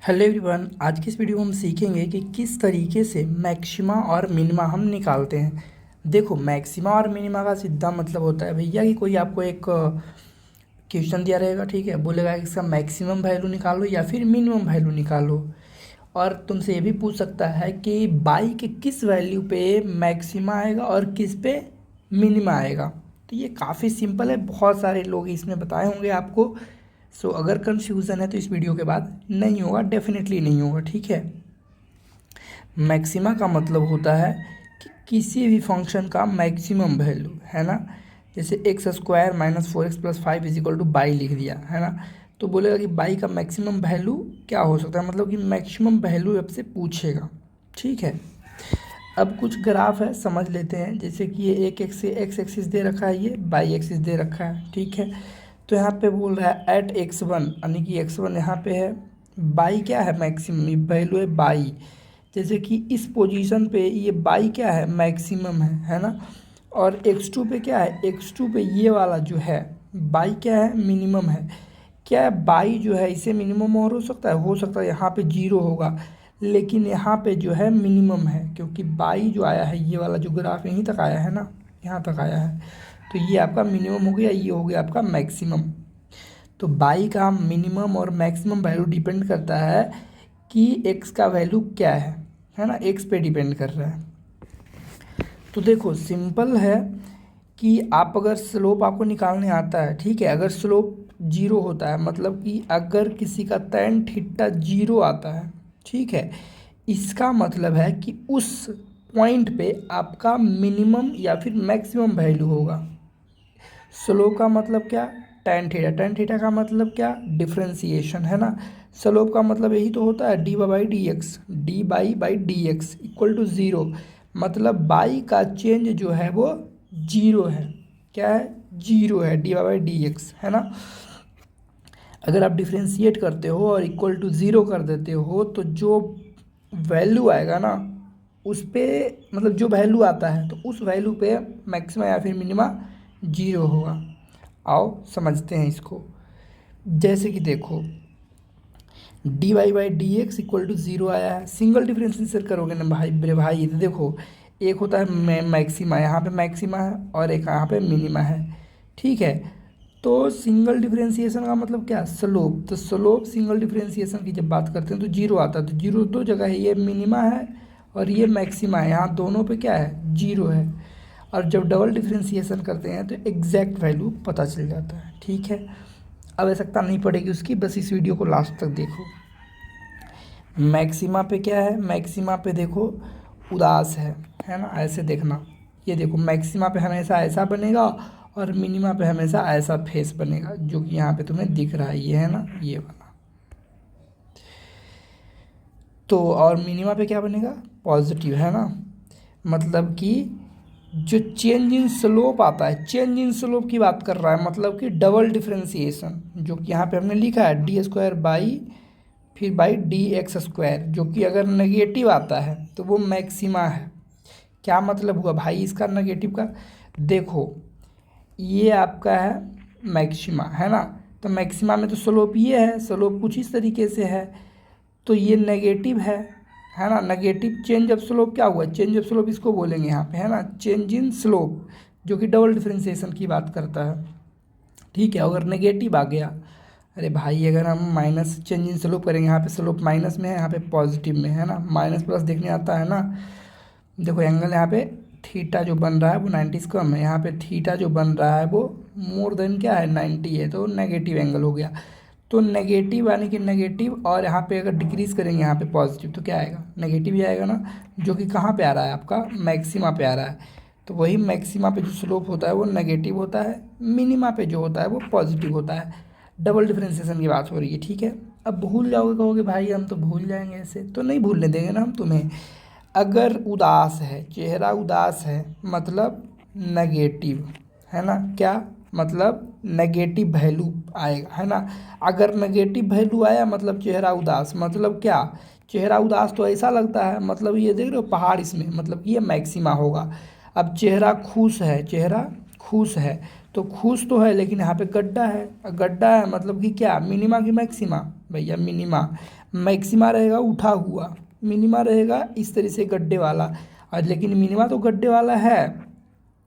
Hello everyone, आज की इस वीडियो में हम सीखेंगे कि किस तरीके से मैक्सिमा और मिनिमा हम निकालते हैं। देखो, मैक्सिमा और मिनिमा का सीधा मतलब होता है भैया कि कोई आपको एक क्वेश्चन दिया रहेगा, ठीक है, बोलेगा कि इसका मैक्सिमम वैल्यू निकालो या फिर मिनिमम वैल्यू निकालो। और तुमसे ये भी पूछ सकता है कि बाई के किस वैल्यू पे मैक्सिमा आएगा और किस पे मिनिमा आएगा। तो ये काफ़ी सिंपल है, बहुत सारे लोग इसमें बताए होंगे आपको। सो अगर कंफ्यूज़न है तो इस वीडियो के बाद नहीं होगा, डेफिनेटली नहीं होगा, ठीक है। मैक्सिमा का मतलब होता है कि किसी भी फंक्शन का मैक्सिमम वैल्यू, है ना। जैसे x square minus 4x plus 5 is equal two by लिख दिया, है ना। तो बोलेगा कि बाई का मैक्सिमम वैल्यू क्या हो सकता है, मतलब कि मैक्सिमम वैल्यू आपसे पूछेगा, ठीक है। अब कुछ ग्राफ है, समझ लेते हैं। जैसे कि ये एक एक्स एक्स एक्सिस दे रखा है, ये बाई एक्सिस दे रखा है, ठीक है। तो यहाँ पे बोल रहा है एट x1, यानी कि x1 यहाँ पे है। बाई क्या है, मैक्सिमम वैल्यू है बाई। जैसे कि इस पोजीशन पे ये बाई क्या है, मैक्सिमम है ना। और x2 पे क्या है, x2 पे ये वाला जो है बाई क्या है, मिनिमम है। क्या बाई जो है इसे मिनिमम और हो सकता है यहाँ पे जीरो होगा, लेकिन यहाँ पे जो है मिनिमम है, क्योंकि बाई जो आया है, ये वाला जो ग्राफ यहीं तक आया है ना, यहाँ तक आया है। तो ये आपका मिनिमम हो गया, ये हो गया आपका मैक्सिमम। तो बाई का मिनिमम और मैक्सिमम वैल्यू डिपेंड करता है कि एक्स का वैल्यू क्या है ना, एक्स पे डिपेंड कर रहा है। तो देखो, सिंपल है कि आप अगर स्लोप आपको निकालने आता है, ठीक है, अगर स्लोप जीरो होता है, मतलब कि अगर किसी का tan थीटा जीरो आता है, ठीक है, इसका मतलब है कि उस पॉइंट पे आपका मिनिमम या फिर मैक्सिमम वैल्यू होगा। स्लोप का मतलब क्या, tan थीटा का मतलब क्या, डिफ्रेंसिएशन, है ना। स्लोप का मतलब यही तो होता है d by d x equal to zero. मतलब बाई का चेंज जो है वो जीरो है। क्या है, जीरो है, डी बाई डी एक्स, है ना। अगर आप डिफ्रेंशिएट करते हो और इक्वल टू ज़ीरो कर देते हो तो जो वैल्यू आएगा ना, उस पे मतलब जो वैल्यू आता है तो उस वैल्यू पे मैक्सिमा या फिर मिनिमा जीरो होगा। आओ समझते हैं इसको। जैसे कि देखो, d y by d x equal to zero आया है, सिंगल डिफ्रेंशिएशन करोगे ना भाई, मेरे भाई, तो देखो एक होता है मैक्सिमा, यहाँ पे मैक्सिमा है और एक यहाँ पे मिनिमा है, ठीक है। तो सिंगल डिफरेंशिएशन का मतलब क्या, स्लोप। तो स्लोप सिंगल डिफरेंशिएशन की जब बात करते हैं तो जीरो आता है। तो जीरो दो जगह है, ये मिनिमा है और ये मैक्सिमा है, यहाँ दोनों पे क्या है, जीरो है। और जब डबल डिफरेंशिएशन करते हैं तो एग्जैक्ट वैल्यू पता चल जाता है, ठीक है। आवश्यकता नहीं पड़ेगी उसकी, बस इस वीडियो को लास्ट तक देखो। मैक्सिमा पे क्या है, मैक्सिमा पे देखो उदास है ना, ऐसे देखना। ये देखो, मैक्सिमा पे हमेशा ऐसा बनेगा और मिनिमा पे हमेशा ऐसा फेस बनेगा, जो कि यहाँ पे तुम्हें दिख रहा है, ये है ना, ये वाला। तो और मिनिमा पे क्या बनेगा, पॉजिटिव, है ना। मतलब कि जो चेंज इन स्लोप आता है, चेंज इन स्लोप की बात कर रहा है, मतलब कि डबल डिफरेंशिएशन, जो कि यहाँ पे हमने लिखा है डी स्क्वायर बाई फिर बाई डी एक्स स्क्वायर, जो कि अगर नेगेटिव आता है तो वो मैक्सिमा है। क्या मतलब हुआ भाई इसका नेगेटिव का, देखो ये आपका है मैक्सिमा, है ना। तो मैक्सिमा में तो स्लोप ये है, स्लोप कुछ इस तरीके से है, तो ये नेगेटिव है ना। नेगेटिव चेंज ऑफ स्लोप क्या हुआ, चेंज ऑफ स्लोप इसको बोलेंगे यहाँ पे, है ना, चेंज इन स्लोप, जो कि डबल डिफरेंशिएशन की बात करता है, ठीक है। अगर नेगेटिव आ गया, अरे भाई अगर हम माइनस चेंज इन स्लोप करेंगे, यहाँ पे स्लोप माइनस में है, यहाँ पे पॉजिटिव में है ना, माइनस प्लस देखने आता है ना। देखो एंगल यहाँ पे थीटा जो बन रहा है वो 90 से कम है, यहाँ पे थीटा जो बन रहा है वो मोर देन क्या है, 90 है, तो नेगेटिव एंगल हो गया। तो नेगेटिव यानी कि नेगेटिव, और यहाँ पे अगर डिक्रीज़ करेंगे यहाँ पे पॉजिटिव, तो क्या आएगा, नेगेटिव ही आएगा ना, जो कि कहाँ पे आ रहा है, आपका मैक्सिमा पे आ रहा है। तो वही मैक्सिमा पे जो स्लोप होता है वो नेगेटिव होता है, मिनिमा पे जो होता है वो पॉजिटिव होता है। डबल डिफरेंशिएशन की बात हो रही है, ठीक है। अब भूल जाओगे, कहोगे भाई हम तो भूल जाएंगे, ऐसे तो नहीं भूलने देंगे ना हम तुम्हें। अगर उदास है, चेहरा उदास है, मतलब नेगेटिव, है ना, क्या मतलब नेगेटिव वैल्यू आएगा, है ना। अगर नेगेटिव वैल्यू आया मतलब चेहरा उदास, मतलब क्या, चेहरा उदास तो ऐसा लगता है, मतलब ये देख रहे हो पहाड़, इसमें मतलब ये मैक्सिमा होगा। अब चेहरा खुश है, चेहरा खुश है, तो खुश तो है लेकिन यहाँ पे गड्ढा है, गड्ढा है मतलब कि क्या, मिनिमा की मैक्सिमा, भैया मिनिमा, मैक्सिमा रहेगा उठा हुआ, मिनिमा रहेगा इस तरह से गड्ढे वाला। और लेकिन मिनिमा तो गड्ढे वाला है,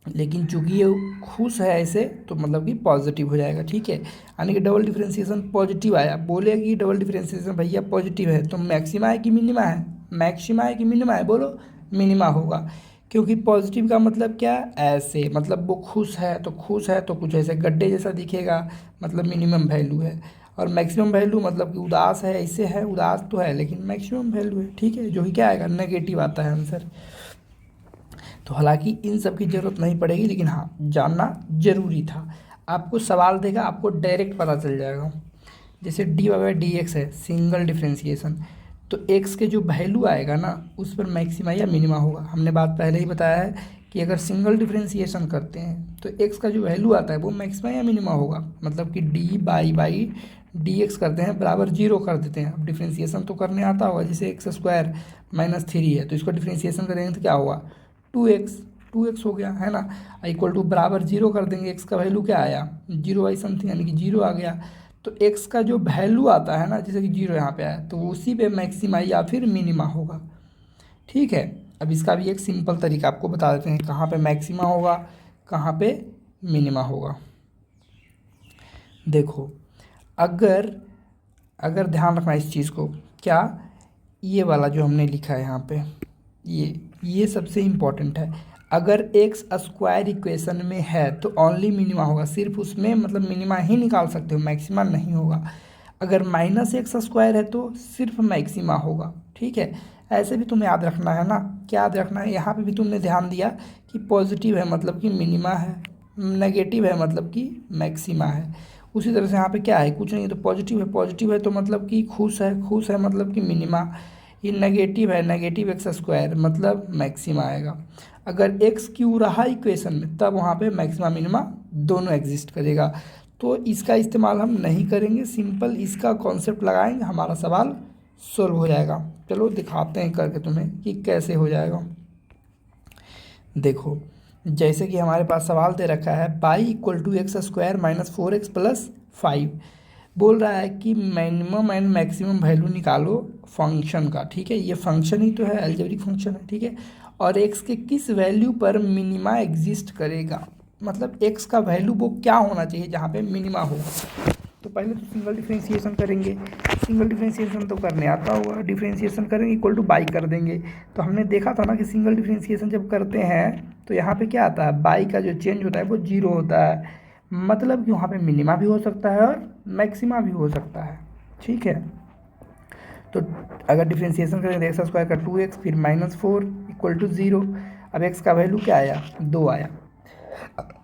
लेकिन चूंकि ये खुश है ऐसे तो मतलब कि पॉजिटिव हो जाएगा। ठीक है, यानी कि डबल डिफरेंशिएशन पॉजिटिव आया। बोले कि डबल डिफरेंशिएशन भैया पॉजिटिव है तो मैक्सिमा है कि मिनिमा है, मैक्सिमा है कि मिनिमा है, बोलो मिनिमा होगा। क्योंकि पॉजिटिव का मतलब क्या, ऐसे मतलब वो खुश है तो खुश है तो कुछ ऐसे गड्ढे जैसा दिखेगा, मतलब मिनिमम वैल्यू है। और मैक्सिमम वैल्यू मतलब कि उदास है, ऐसे है, उदास तो है लेकिन मैक्सिमम वैल्यू है। ठीक है, जो कि क्या आएगा, नेगेटिव आता है आंसर। तो हालांकि इन सब की ज़रूरत नहीं पड़ेगी, लेकिन हाँ जानना ज़रूरी था। आपको सवाल देगा, आपको डायरेक्ट पता चल जाएगा। जैसे डी बाई डी एक्स है सिंगल डिफरेंशिएशन, तो एक्स के जो वैल्यू आएगा ना उस पर मैक्सिमा या मिनिमा होगा। हमने बात पहले ही बताया है कि अगर सिंगल डिफरेंशिएशन करते हैं तो एक्स का जो वैल्यू आता है वो मैक्सिमा या मिनिमा होगा। मतलब कि डी बाई डी एक्स करते हैं बराबर 0 कर देते हैं। अब डिफरेंशिएशन तो करने आता होगा, जैसे एक्स स्क्वायर माइनस 3 है तो इसको डिफरेंशिएशन करेंगे तो क्या होगा, 2x हो गया है ना, इक्वल टू बराबर 0 कर देंगे। एक्स का वैल्यू क्या आया, 0/समथिंग, यानी कि 0 आ गया। तो एक्स का जो वैल्यू आता है ना, जैसे कि 0 यहाँ पे आया तो उसी पे मैक्सिमा या फिर मिनिमा होगा। ठीक है, अब इसका भी एक सिंपल तरीका आपको बता देते हैं, कहाँ पे मैक्सिमा होगा कहाँ पे मिनिमा होगा। देखो, अगर अगर ध्यान रखना इस चीज़ को, क्या ये वाला जो हमने लिखा है यहाँ पे, ये सबसे इम्पॉर्टेंट है। अगर एक्स स्क्वायर इक्वेशन में है तो ओनली मिनिमा होगा, सिर्फ उसमें मतलब मिनिमा ही निकाल सकते हो, मैक्सिमा नहीं होगा। अगर माइनस एक्स स्क्वायर है तो सिर्फ मैक्सिमा होगा। ठीक है, ऐसे भी तुम्हें याद रखना है ना, क्या याद रखना है, यहाँ पे भी तुमने ध्यान दिया कि पॉजिटिव है मतलब कि मिनिमा है, नेगेटिव है मतलब कि मैक्सिमा है। उसी तरह से यहाँ पे क्या है, कुछ नहीं है तो पॉजिटिव है तो मतलब कि खुश है मतलब कि मिनिमा। ये नेगेटिव है, नेगेटिव एक्स स्क्वायर मतलब मैक्सिमा आएगा। अगर एक्स क्यू रहा इक्वेशन में तब वहाँ पे मैक्सिमा मिनिमा दोनों एग्जिस्ट करेगा। तो इसका इस्तेमाल हम नहीं करेंगे, सिंपल इसका कॉन्सेप्ट लगाएंगे, हमारा सवाल सोल्व हो जाएगा। चलो दिखाते हैं करके तुम्हें कि कैसे हो जाएगा। देखो, जैसे कि हमारे पास सवाल दे रखा है pi equal to x square minus 4x plus 5, बोल रहा है कि मिनिमम एंड मैक्सिमम वैल्यू निकालो फंक्शन का। ठीक है, ये फंक्शन ही तो है, अलजेब्रिक फंक्शन है। ठीक है, और एक्स के किस वैल्यू पर मिनिमा एग्जिस्ट करेगा, मतलब एक्स का वैल्यू वो क्या होना चाहिए जहाँ पे मिनिमा होगा। तो पहले तो सिंगल डिफरेंशिएशन करेंगे, सिंगल डिफरेंशिएशन तो करने आता होगा, डिफरेंशिएशन करेंगे इक्वल टू बाई कर देंगे। तो हमने देखा था ना कि सिंगल डिफरेंशिएशन जब करते हैं तो यहाँ पे क्या आता है, बाई का जो चेंज होता है वो 0 होता है, मतलब कि वहाँ पे मिनिमा भी हो सकता है और मैक्सिमा भी हो सकता है। ठीक है, तो अगर डिफरेंशिएशन करें तो एक्स स्क्वायर का 2x फिर -4 इक्वल टू 0। अब एक्स का वैल्यू क्या आया, 2 आया।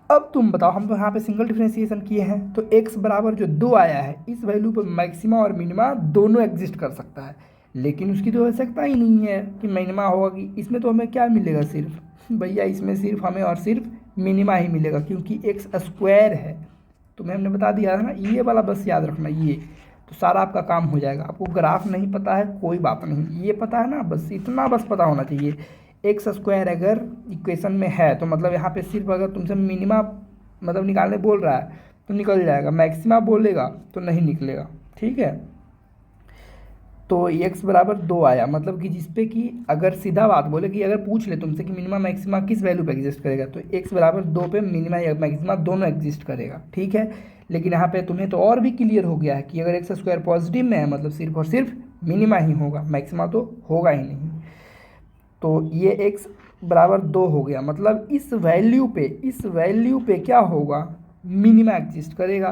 अब तुम बताओ, हम तो यहाँ पे सिंगल डिफरेंशिएशन किए हैं तो x बराबर जो 2 आया है इस वैल्यू पर मैक्सिमा और मिनिमा दोनों एग्जिस्ट कर सकता है, लेकिन उसकी तो आवश्यकता ही नहीं है कि मिनिमा होगा। कि इसमें तो हमें क्या मिलेगा, सिर्फ भैया इसमें सिर्फ हमें और सिर्फ मिनिमा ही मिलेगा, क्योंकि एक्स स्क्वायर है। तुम्हें हमने बता दिया है ना, ये वाला बस याद रखना, ये तो सारा आपका काम हो जाएगा। आपको ग्राफ नहीं पता है कोई बात नहीं, ये पता है ना, बस इतना बस पता होना चाहिए। एक्स स्क्वायर अगर इक्वेशन में है तो मतलब यहाँ पे सिर्फ अगर तुमसे मिनिमा मतलब निकालने बोल रहा है तो निकल जाएगा, मैक्सिमा बोलेगा तो नहीं निकलेगा। ठीक है, तो एक्स बराबर 2 आया, मतलब कि जिसपे कि अगर सीधा बात बोले कि अगर पूछ ले तुमसे कि मिनिमा मैक्सिमा किस वैल्यू पे एग्जिस्ट करेगा तो एक्स बराबर 2 पे मिनिमा या मैक्सिमा दोनों एग्जिस्ट करेगा। ठीक है, लेकिन यहाँ पे तुम्हें तो और भी क्लियर हो गया है कि अगर एक्स स्क्वायर पॉजिटिव में है मतलब सिर्फ और सिर्फ मिनिमा ही होगा, मैक्सिमा तो होगा ही नहीं। तो ये x बराबर 2 हो गया, मतलब इस वैल्यू पे क्या होगा, मिनिमा एग्जिस्ट करेगा।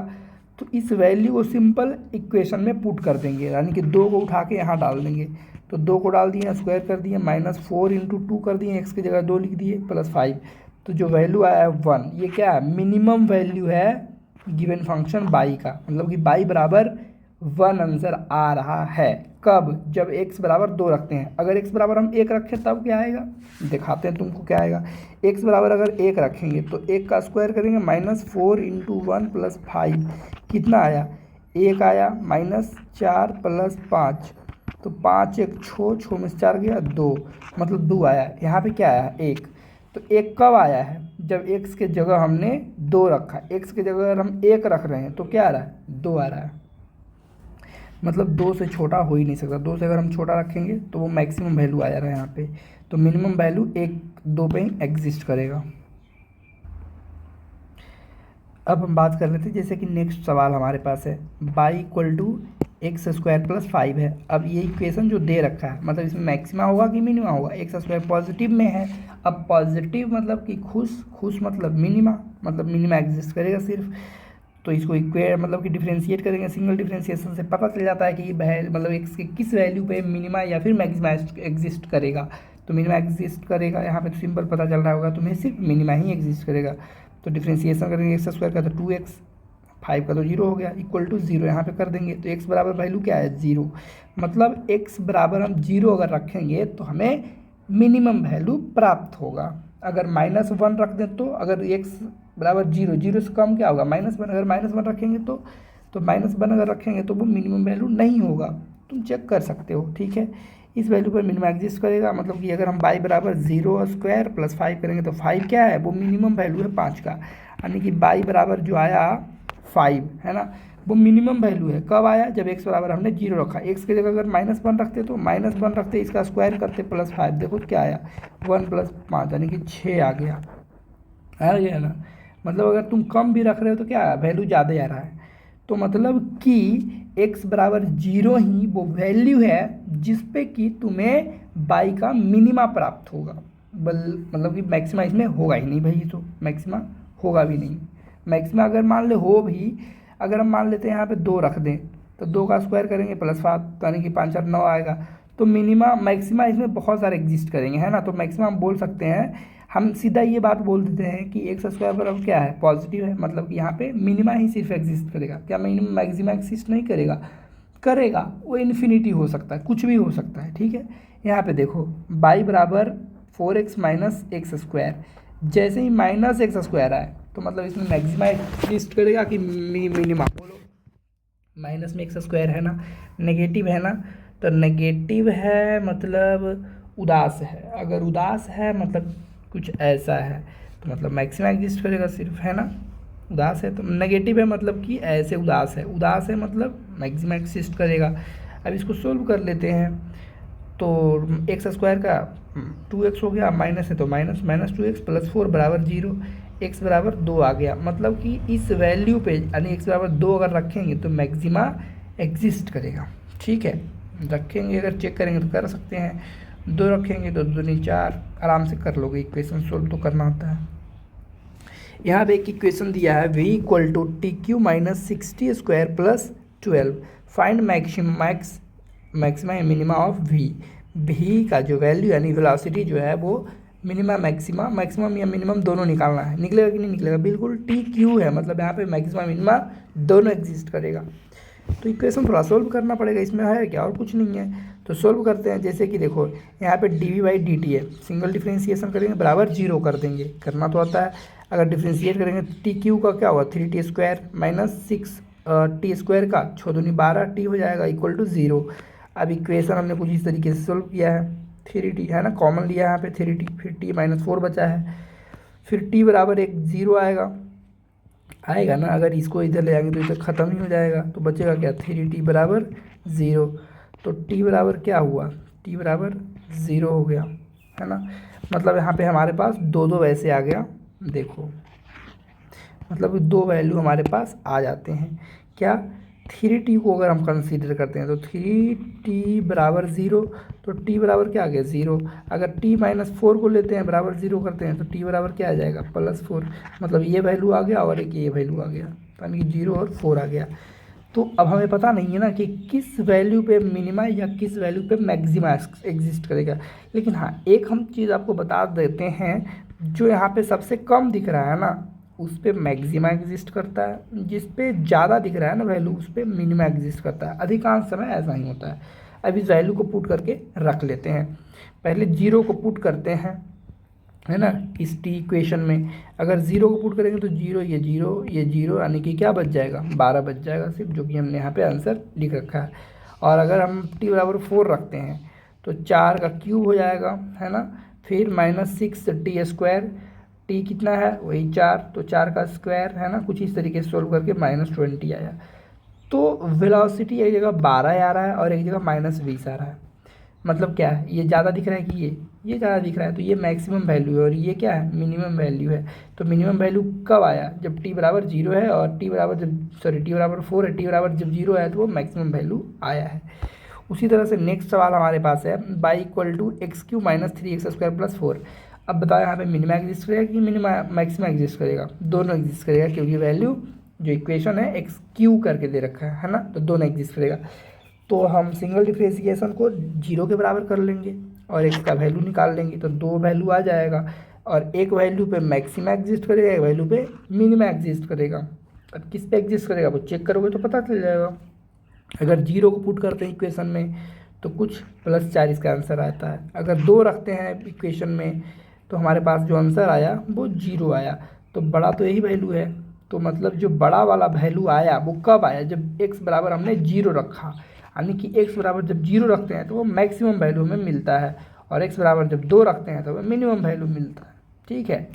तो इस वैल्यू को सिंपल इक्वेशन में पुट कर देंगे, यानी कि 2 को उठा के यहाँ डाल देंगे। तो 2 को डाल दिए, स्क्वायर कर दिए, -4 × 2 कर दिए, एक्स की जगह 2 लिख दिए, +5। तो जो वैल्यू आया है 1, ये क्या है, मिनिमम वैल्यू है गिवन फंक्शन बाई का, मतलब कि बाई बराबर 1 आंसर आ रहा है। कब, जब x बराबर 2 रखते हैं। अगर x बराबर हम 1 रखें तब क्या आएगा, दिखाते हैं तुमको क्या आएगा। x बराबर अगर 1 रखेंगे तो 1 का स्क्वायर करेंगे, -4 × 1 + 5 कितना आया, 1 आया, -4 + 5 तो 5 1 6, 6 में से 4 गया 2, मतलब 2 आया। यहाँ पे क्या आया, 1। तो 1 कब आया है, जब x के जगह हमने 2 रखा, x के जगह अगर हम 1 रख रहे हैं तो क्या आ रहा है, 2 आ रहा है। मतलब 2 से छोटा हो ही नहीं सकता। 2 से अगर हम छोटा रखेंगे तो वो मैक्सिमम वैल्यू आ जा रहा है यहाँ पे, तो मिनिमम वैल्यू 1 2 पे ही एग्जिस्ट करेगा। अब हम बात कर लेते हैं, जैसे कि नेक्स्ट सवाल हमारे पास है y equal to x square plus 5 है। अब ये इक्वेशन जो दे रखा है, मतलब इसमें मैक्सिमा होगा कि मिनिमा होगा। एक्स स्क्वायर पॉजिटिव में है, अब पॉजिटिव मतलब कि खुश मतलब मिनिमा एग्जिस्ट करेगा सिर्फ। तो इसको इक्वेट मतलब कि डिफ्रेंशिएट करेंगे, सिंगल डिफ्रेंशिएशन से पता चल जाता है कि मतलब एक्स के किस वैल्यू पे मिनिमा या फिर मैक्सिमा एग्जिस्ट करेगा। तो मिनिमा एग्जिस्ट करेगा, यहाँ पे तो सिंपल पता चल रहा होगा, तुम्हें सिर्फ मिनिमा ही एग्जिस्ट करेगा। तो डिफ्रेंशिएशन करेंगे एक्स स्क्वायर का तो 2x, 5 का तो 0 हो गया, इक्वल टू 0 यहाँ पे कर देंगे। तो x बराबर वैल्यू क्या है 0, मतलब x बराबर हम 0 अगर रखेंगे तो हमें मिनिमम वैल्यू प्राप्त होगा। अगर -1 रख दें तो अगर x बराबर 0, 0 से कम क्या होगा -1, अगर -1 रखेंगे तो -1 अगर रखेंगे तो वो मिनिमम वैल्यू नहीं होगा, तुम चेक कर सकते हो। ठीक है, इस वैल्यू पर मिनिमम एग्जिस्ट करेगा, मतलब कि अगर हम y बराबर 0 स्क्वायर प्लस 5 करेंगे तो 5 क्या है, वो मिनिमम वैल्यू है 5 का, यानी कि y बराबर जो आया 5 है ना, वो मिनिमम वैल्यू है। कब आया, जब x बराबर हमने 0 रखा। x की जगह अगर -1 रखते तो -1 रखते, इसका स्क्वायर करते प्लस 5, देखो क्या आया 1 + 5 यानी कि 6 आ गया ना। मतलब अगर तुम कम भी रख रहे हो तो क्या वैल्यू ज़्यादा आ रहा है। तो मतलब कि x बराबर 0 ही वो वैल्यू है जिस पे कि तुम्हें y का मिनिमा प्राप्त होगा। मतलब कि मैक्सिमा इसमें होगा ही नहीं भाई, तो मैक्सिमा होगा भी नहीं। मैक्सिमा अगर मान ले हो भी, अगर हम मान लेते हैं यहाँ पे 2 रख दें तो 2 का स्क्वायर करेंगे प्लस 5 यानी कि 5 और 9 आएगा। तो मिनिमा मैक्सिमा इसमें बहुत सारे एग्जिस्ट करेंगे, है ना। तो मैक्सिमा हम बोल सकते हैं, हम सीधा ये बात बोल देते हैं कि एक्स स्क्वायर बराबर क्या है, पॉजिटिव है, मतलब कि यहाँ पे मिनिमा ही सिर्फ एग्जिस्ट करेगा। क्या मिनिमम मैक्सिमा एग्जिस्ट नहीं करेगा, वो इन्फिनिटी हो सकता है, कुछ भी हो सकता है। ठीक है, यहाँ पे देखो y बराबर 4x माइनस एक्स स्क्वायर, जैसे ही माइनस एक्स स्क्वायर आए तो मतलब इसमें मैक्सिमा एग्जिस्ट करेगा कि मिनिमा, बोलो। माइनस में एक्स स्क्वायर है ना, नेगेटिव है ना, तो नेगेटिव है मतलब उदास है, अगर उदास है मतलब कुछ ऐसा है, तो मतलब मैक्सिमा एग्जिस्ट करेगा सिर्फ, है ना। उदास है तो नेगेटिव है, मतलब कि ऐसे उदास है मतलब मैक्सिमा एग्जिस्ट करेगा। अब इसको सोल्व कर लेते हैं, तो एक्स स्क्वायर का 2x हो गया, माइनस है तो माइनस 2x प्लस 4 बराबर 0, x बराबर 2 आ गया। मतलब कि इस वैल्यू पे यानी x बराबर 2 अगर रखेंगे तो मैक्सिमा एग्जिस्ट करेगा। ठीक है, रखेंगे, अगर चेक करेंगे तो कर सकते हैं, 2 रखेंगे तो 2 नहीं 4, आराम से कर लोगे, इक्वेशन सोल्व तो करना आता है। यहाँ पे एक इक्वेशन दिया है v equal to TQ minus 60 square plus 12, find maxima या मिनिमा ऑफ v का जो वैल्यू यानी वेलोसिटी जो है वो मैक्सिमम या मिनिमम दोनों निकालना है। निकलेगा कि नहीं निकलेगा, बिल्कुल TQ है, मतलब यहाँ पे मैक्सिमम मिनिमा दोनों एग्जिस्ट करेगा। तो इक्वेशन थोड़ा सोल्व करना पड़ेगा, इसमें है क्या और कुछ नहीं है। तो सोल्व करते हैं, जैसे कि देखो यहाँ पे dv/dt है, सिंगल डिफ्रेंशिएशन करेंगे बराबर 0 कर देंगे, करना तो आता है। अगर डिफ्रेंशिएट करेंगे तो TQ का क्या होगा 3t square minus 6t square का 6 दूनी 12 t हो जाएगा इक्वल टू 0। अब इक्वेशन हमने कुछ इस तरीके से सोल्व किया है, 3t है ना, कॉमन लिया है यहाँ पे 3t, फिर t माइनस 4 बचा है, फिर t बराबर 0 आएगा ना। अगर इसको इधर ले जाएंगे तो इधर ख़त्म ही हो जाएगा, तो बचेगा क्या 3t बराबर 0। तो t बराबर क्या हुआ, t बराबर 0 हो गया, है ना। मतलब यहाँ पे हमारे पास दो वैसे आ गया, देखो मतलब 2 वैल्यू हमारे पास आ जाते हैं। क्या 3t को अगर हम कंसीडर करते हैं तो 3t बराबर 0, तो t बराबर क्या आ गया 0। अगर t माइनस 4 को लेते हैं बराबर 0 करते हैं तो t बराबर क्या आ जाएगा +4, मतलब ये वैल्यू आ गया और एक ये वैल्यू आ गया, यानी कि 0 और 4 आ गया। तो अब हमें पता नहीं है ना कि किस वैल्यू पे मिनिमा या किस वैल्यू पे मैक्सिमा एग्जिस्ट करेगा, लेकिन हाँ एक हम चीज़ आपको बता देते हैं, जो यहाँ पे सबसे कम दिख रहा है ना उस पर मैक्सिमा एग्जिस्ट करता है, जिस पे ज़्यादा दिख रहा है ना वैल्यू उस पर मिनिमा एग्जिस्ट करता है, अधिकांश समय ऐसा ही होता है। अब इस वैल्यू को पुट करके रख लेते हैं, पहले 0 को पुट करते हैं, है ना, इस टी इक्वेशन में। अगर 0 को पुट करेंगे तो 0 ये 0 यानी कि क्या बच जाएगा 12 बच जाएगा सिर्फ, जो कि हमने यहाँ पे आंसर लिख रखा है। और अगर हम t बराबर 4 रखते हैं तो 4 का क्यूब हो जाएगा, है ना, फिर -6t स्क्वायर, t कितना है वही 4, तो 4 का स्क्वायर, है ना, कुछ इस तरीके से सोल्व करके -20 आया। तो वेलोसिटी एक जगह 12 आ रहा है और एक जगह -20 आ रहा है। मतलब क्या है, ये ज़्यादा दिख रहा है कि ये ज़्यादा दिख रहा है, तो ये मैक्सिमम वैल्यू है और ये क्या है, मिनिमम वैल्यू है। तो मिनिमम वैल्यू कब आया, जब t बराबर 0 है और t बराबर t बराबर 4 है, t बराबर जब 0 है तो वो मैक्सिमम वैल्यू आया है। उसी तरह से नेक्स्ट सवाल हमारे पास है y = x³ - 3x² + 4। अब बताओ यहाँ पे मिनिमा एग्जिस्ट करेगा कि मिनिमा मैक्सिमा एग्जिस्ट करेगा? दोनों एग्जिस्ट करेगा, क्योंकि वैल्यू जो इक्वेशन है x³ करके दे रखा है ना, तो दोनों एग्जिस्ट करेगा। तो हम सिंगल डिफरेंशिएशन को 0 के बराबर कर लेंगे और x का वैल्यू निकाल लेंगे, तो 2 वैल्यू आ जाएगा और एक वैल्यू पे मैक्सिमा एग्जिस्ट करेगा, एक वैल्यू पे मिनिमा एग्जिस्ट करेगा। अब किस पे एग्जिस्ट करेगा वो चेक करोगे तो पता चल जाएगा। अगर 0 को पुट करते हैं इक्वेशन में तो कुछ +4 इसका आंसर आता है। अगर 2 रखते हैं इक्वेशन में तो हमारे पास जो आंसर आया वो 0 आया। तो बड़ा तो यही वैल्यू है, तो मतलब जो बड़ा वाला वैल्यू आया वो कब आया, जब x बराबर हमने 0 रखा। यानी कि x बराबर जब 0 रखते हैं तो वो मैक्सिमम वैल्यू में मिलता है और x बराबर जब 2 रखते हैं तो वो मिनिमम वैल्यू मिलता है। ठीक है,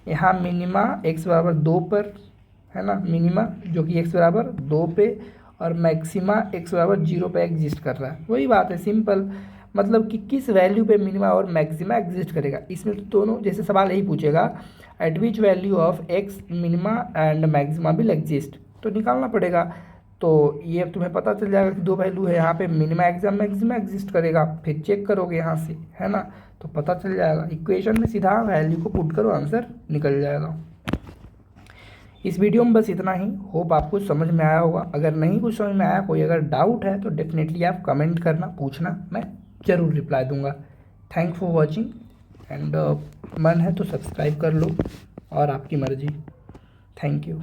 यहाँ मिनिमा x बराबर 2 पर है ना, मिनिमा जो कि x बराबर 2 पे और मैक्सिमा x बराबर 0 पे एग्जिस्ट कर रहा है। वही बात है, सिंपल। मतलब कि किस वैल्यू पे मिनिमा और मैक्सिमा एग्जिस्ट करेगा, इसमें तो दोनों जैसे सवाल यही पूछेगा, eight which value of x minima and maxima will exist, तो निकालना पड़ेगा। तो ये तुम्हें पता चल जाएगा कि 2 वैल्यू है, यहाँ पे मिनिमा एग्जाम मैक्सिमा एग्जिस्ट करेगा, फिर चेक करोगे यहाँ से, है ना, तो पता चल जाएगा। इक्वेशन में सीधा वैल्यू को पुट करो, आंसर निकल जाएगा। इस वीडियो में बस इतना ही। होप आपको समझ में आया होगा। अगर नहीं कुछ समझ में आया, कोई अगर डाउट है तो डेफिनेटली आप कमेंट करना, पूछना, मैं ज़रूर रिप्लाई दूंगा। थैंक फॉर वॉचिंग एंड मन है तो सब्सक्राइब कर लो और आपकी मर्ज़ी। Thank you.